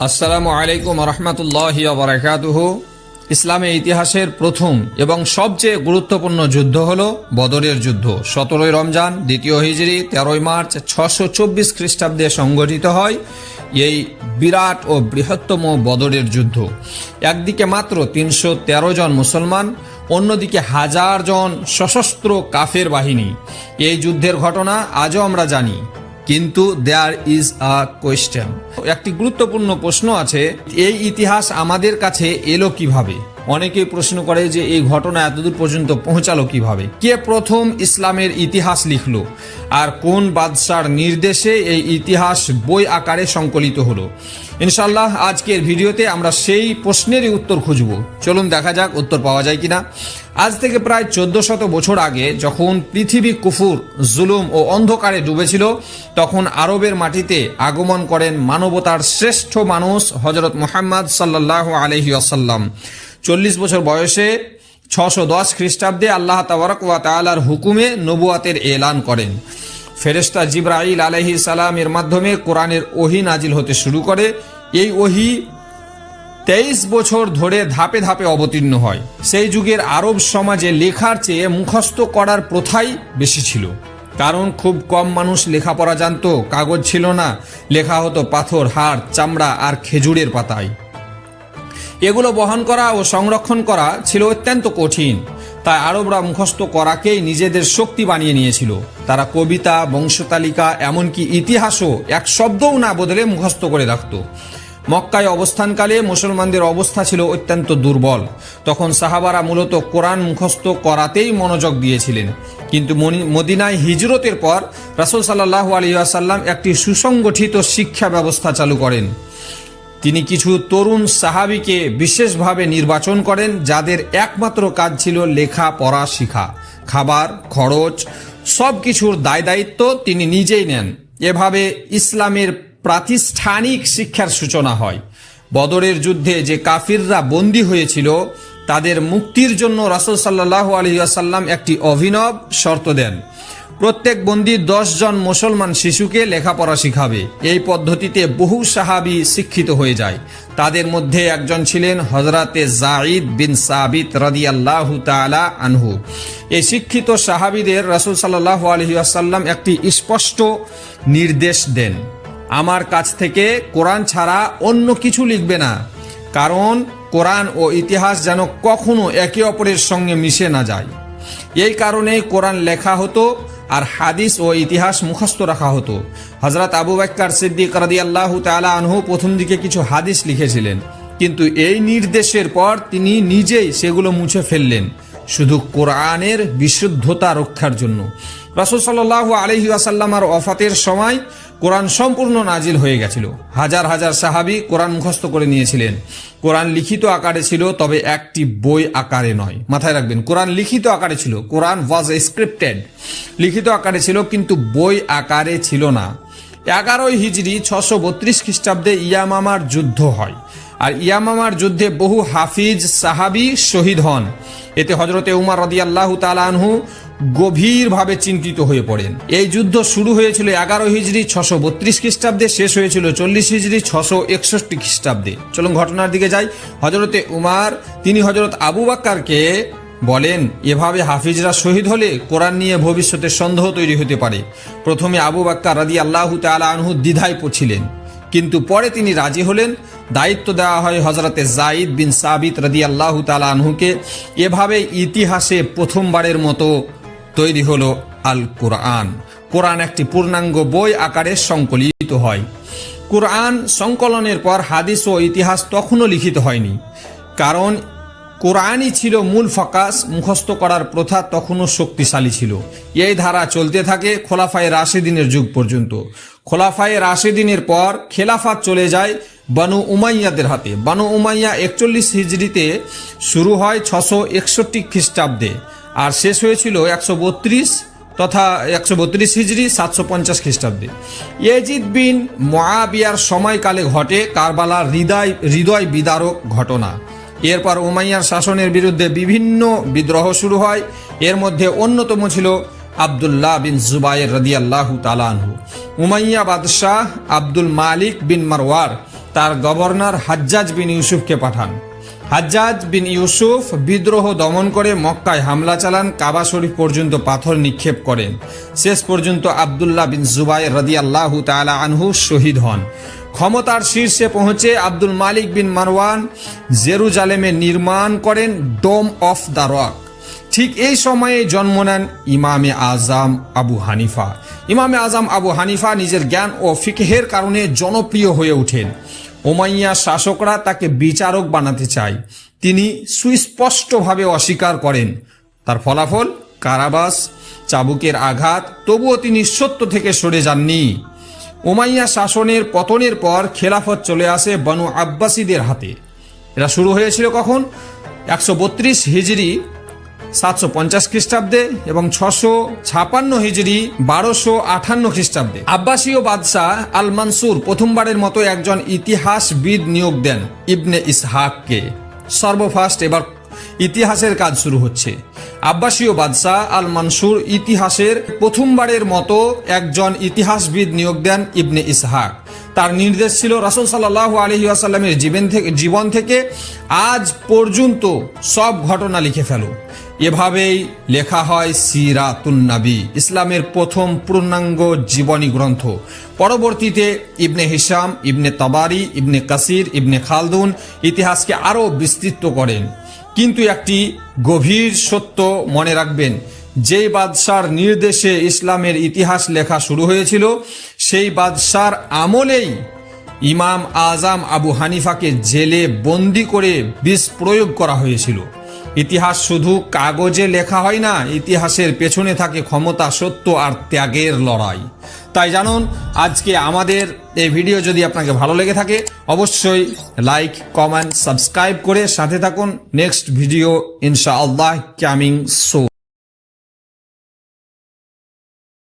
আসসালামু আলাইকুম রহমতুল্লাহি ওয়া বারাকাতুহু। ইসলামের ইতিহাসের প্রথম এবং সবচেয়ে গুরুত্বপূর্ণ যুদ্ধ হল বদরের যুদ্ধ। 17 রমজান 2 হিজরি 13 মার্চ 624 খ্রিস্টাব্দে সংগঠিত হয় এই বিরাট ও বৃহত্তম বদরের যুদ্ধ। একদিকে মাত্র 313 জন মুসলমান, অন্যদিকে 1000 জন সশস্ত্র কাফের বাহিনী। এই যুদ্ধের ঘটনা আজও আমরা জানি, কিন্তু দেয়ার ইজ আ কোয়েশ্চেন, একটি গুরুত্বপূর্ণ প্রশ্ন আছে, এই ইতিহাস আমাদের কাছে এলো কিভাবে? অনেকেই প্রশ্ন করে যে এই ঘটনা এতদূর পর্যন্ত পৌঁছালো কিভাবে? কে প্রথম ইসলামের ইতিহাস লিখলো আর কোন বাদশার নির্দেশে এই ইতিহাস বই আকারে সংকলিত হলো? ইনশাআল্লাহ আজকের ভিডিওতে আমরা সেই প্রশ্নেরই উত্তর খুঁজব। চলুন দেখা যাক উত্তর পাওয়া যায় কিনা। আজ থেকে প্রায় 1400 বছর আগে যখন পৃথিবী কুফর, জুলুম ও অন্ধকারে ডুবেছিল, তখন আরবের মাটিতে আগমন করেন মানবতার শ্রেষ্ঠ মানুষ হযরত মুহাম্মদ সাল্লাল্লাহু আলাইহি ওয়াসাল্লাম। 40 বছর বয়সে 610 খ্রিস্টাব্দে আল্লাহ তাবারক ওয়া তাআলার হুকুমে নবুয়াতের এলান করেন। ফেরেশতা জিবরাইল আলাইহিস সালামের মাধ্যমে কোরআনের ওহী নাজিল হতে শুরু করে। এই ওহী 23 বছর ধরে ধাপে ধাপে অবতীর্ণ হয়। সেই যুগের আরব সমাজে লেখার চেয়ে মুখস্থ করার প্রথাই বেশি ছিল, কারণ খুব কম মানুষ লেখাপড়া জানতো। কাগজ ছিল না, লেখা হতো পাথর, হাড়, চামড়া আর খেজুরের পাতায়। এগুলো বহন করা ও সংরক্ষণ করা ছিল অত্যন্ত কঠিন, তাই আরবরা মুখস্থ করাকেই নিজেদের শক্তি বানিয়ে নিয়েছিল। তারা কবিতা, বংশতালিকা, এমনকি ইতিহাসও এক শব্দও না বদলে মুখস্থ করে রাখত। মক্কায় অবস্থানকালে মুসলমানদের অবস্থা ছিল অত্যন্ত দুর্বল। তখন সাহাবারা মূলত কোরআন মুখস্থ করাতেই মনোযোগ দিয়েছিলেন। কিন্তু মদিনায় হিজরতের পর রাসূল সাল্লাল্লাহু আলাইহি ওয়াসাল্লাম একটি সুসংগঠিত শিক্ষা ব্যবস্থা চালু করেন। তিনি কিছু তরুণ সাহাবীকে বিশেষভাবে নির্বাচন করেন, যাদের একমাত্র কাজ ছিল লেখা পড়া শেখা। খাবার, খরচ সব কিছুর দায় দায়িত্ব তিনি নিজেই নেন। এভাবে ইসলামের প্রাতিষ্ঠানিক শিক্ষার সূচনা হয়। বদরের যুদ্ধে যে কাফিররা বন্দী হয়েছিল, তাদের মুক্তির জন্য রাসূল সাল্লাল্লাহু আলাইহি ওয়াসাল্লাম একটি অভিনব শর্ত দেন। প্রত্যেক বন্দী 10 জন মুসলমান শিশুকে লেখাপড়া শিখাবে। এই পদ্ধতিতে বহু সাহাবী শিক্ষিত হয়ে যায়। তাদের মধ্যে একজন ছিলেন হযরতে যায়েদ বিন সাবিত রাদিয়াল্লাহু তাআলা আনহু। এই শিক্ষিত সাহাবীদের রাসূল সাল্লাল্লাহু আলাইহি ওয়াসাল্লাম একটি স্পষ্ট নির্দেশ দেন, আমার কাছ থেকে কোরআন ছাড়া অন্য কিছু লিখবে না, কারণ কোরআন ও ইতিহাস যেন কখনো একে অপরের সঙ্গে মিশে না যায়। এই কারণে কোরআন লেখা হতো আর হাদিস ও ইতিহাস মুখস্থ রাখা হতো। হযরত আবু বকর সিদ্দিক রাদিয়াল্লাহু তাআলা আনহু প্রথম দিকে কিছু হাদিস লিখেছিলেন, কিন্তু এই নির্দেশের পর তিনি নিজেই সেগুলো মুছে ফেললেন, শুধু কোরআনের বিশুদ্ধতা রক্ষার জন্য। রাসূল সাল্লাল্লাহু আলাইহি ওয়াসাল্লামের ওয়াফাতের সময় কোরআন সম্পূর্ণ নাজিল হয়ে গেছিল। হাজার হাজার সাহাবী কোরআন মুখস্থ করে নিয়েছিলেন। কোরআন লিখিত আকারে ছিল, তবে একটি বই আকারে নয়। মাথায় রাখবেন, কোরআন লিখিত আকারে ছিল। কোরআন ওয়াজ স্ক্রিপ্টেড, লিখিত আকারে ছিল, কিন্তু বই আকারে ছিল না। 11 হিজরি 632 খ্রিস্টাব্দে ইয়ামামার যুদ্ধ হয়, আর ইয়ামামার যুদ্ধে বহু হাফিজ সাহাবী শহীদ হন। এতে হযরতে উমর রাদিয়াল্লাহু তাআলা আনহু গভীরভাবে চিন্তিত হয়ে পড়েন। এই যুদ্ধ শুরু হয়েছিল 11 হিজরি 632 খ্রিস্টাব্দে, শেষ হয়েছিল 40 হিজরি 661 খ্রিস্টাব্দে। চলুন ঘটনার দিকে যাই। হযরতে উমর তিনি হযরত আবু বকরকে বলেন, এভাবে হাফিজরা শহীদ হলে কোরআন নিয়ে ভবিষ্যতে সন্দেহ তৈরি হতে পারে। প্রথমে আবু বকর রাদিয়াল্লাহু তাআলা আনহু দ্বিধায় পড়ছিলেন, কিন্তু পরে তিনি রাজি হলেন। দায়িত্ব দেওয়া হয় হযরতে যায়েদ বিন সাবিত রাদিয়াল্লাহু তাআলা আনহুকে। এভাবে ইতিহাসে প্রথমবারের মতো তৈরি হলো আল কোরআন। কোরআন একটি পূর্ণাঙ্গ বই আকারে সংকলিত হয়। কোরআন সংকলনের পর হাদিস ও ইতিহাস তখনও লিখিত হয়নি, কারণ কোরআনই ছিল মূল ফোকাস। মুখস্থ করার প্রথা তখনও শক্তিশালী ছিল। এই ধারা চলতে থাকে খোলাফায়ে রাশিদিনের যুগ পর্যন্ত। খোলাফায়ে রাশিদিনের পর খেলাফত চলে যায় বানু উমাইয়াদের হাতে। বানু উমাইয়া 41 হিজরিতে শুরু হয় 661 খ্রিস্টাব্দে, আর শেষ হয়েছিল 132 হিজরি 750 খ্রিস্টাব্দে। ইয়াজিদ বিন মুআবিয়ার সময়কালে ঘটে কারবালার হৃদয় বিদারক ঘটনা। এরপর উমাইয়ার শাসনের বিরুদ্ধে বিভিন্ন বিদ্রোহ শুরু হয়। এর মধ্যে অন্যতম ছিল আব্দুল্লাহ বিন জুবায়ের রাদিয়াল্লাহু তাআলা আনহু। উমাইয়া বাদশাহ আব্দুল মালিক বিন মারওয়ার তার গভর্নর হাজ্জাজ বিন ইউসুফকে পাঠান। হাজ্জাজ বিন ইউসুফ বিদ্রোহ দমন করে মক্কায় হামলা চালান, কাবা শরীফ পর্যন্ত পাথর নিক্ষেপ করেন। শেষ পর্যন্ত আব্দুল্লাহ বিন জুবাইর রাদিয়াল্লাহু তাআলা আনহু শহীদ হন। ক্ষমতার শীর্ষে পৌঁছে আব্দুল মালিক বিন মারওয়ান জেরুজালেমে নির্মাণ করেন ডোম অফ দ্য রক। ঠিক এই সময়ে জন্ম নেন ইমামে আজম আবু হানিফা। ইমামে আজম আবু হানিফা নিজের জ্ঞান ও ফিকহের কারণে জনপ্রিয় হয়ে ওঠেন। উমাইয়া শাসকরা তাকে বিচারক বানাতে চায়, তিনি সুস্পষ্টভাবে অস্বীকার করেন। তার ফলাফল কারাবাস, চাবুকের আঘাত, তবুও তিনি সত্য থেকে সরে যাননি। উমাইয়া শাসনের পতনের পর খেলাফত চলে আসে বনু আব্বাসীদের হাতে। এটা শুরু হয়েছিল কখন? 132 হিজরি 750 খ্রিস্টাব্দে এবং 656 হিজরি 1258 খ্রিস্টাব্দে আব্বাসীয় বাদশাহ আল মানসুর প্রথমবারের মতো একজন ইতিহাসবিদ নিয়োগ দেন, ইবনে ইসহাককে। সর্বফার্স্ট এবার ইতিহাসের কাজ শুরু হচ্ছে। আব্বাসীয় বাদশাহ আল মানসুর ইতিহাসের প্রথমবারের মতো একজন ইতিহাসবিদ নিয়োগ দেন, ইবনে ইসহাক। তার নির্দেশ ছিল রাসূল সাল্লাল্লাহু আলাইহি ওয়াসাল্লামের জীবন থেকে আজ পর্যন্ত সব ঘটনা লিখে ফেলো। এভাবেই লেখা হয় সিরাতুন নবী, ইসলামের প্রথম পূর্ণাঙ্গ জীবনী গ্রন্থ। পরবর্তীতে ইবনে হিশাম, ইবনে তাবারি, ইবনে কাসির, ইবনে খালদুন ইতিহাসকে আরও বিস্তৃত করেন। কিন্তু একটি গভীর সত্য মনে রাখবেন, যেই বাদশার নির্দেশে ইসলামের ইতিহাস লেখা শুরু হয়েছিল, সেই বাদশার আমলেই ইমাম আজম আবু হানিফাকে জেলে বন্দি করে বিষ প্রয়োগ করা হয়েছিল। ইতিহাস শুধু কাগজে লেখা হয় না, ইতিহাসের পেছনে থাকে ক্ষমতা, সত্য আর ত্যাগের লড়াই। তাই জানুন, আজকে আমাদের এই ভিডিও যদি আপনাকে ভালো লেগে থাকে অবশ্যই লাইক, কমেন্ট, সাবস্ক্রাইব করে সাথে থাকুন। নেক্সট ভিডিও ইনশাআল্লাহ কামিং সুন।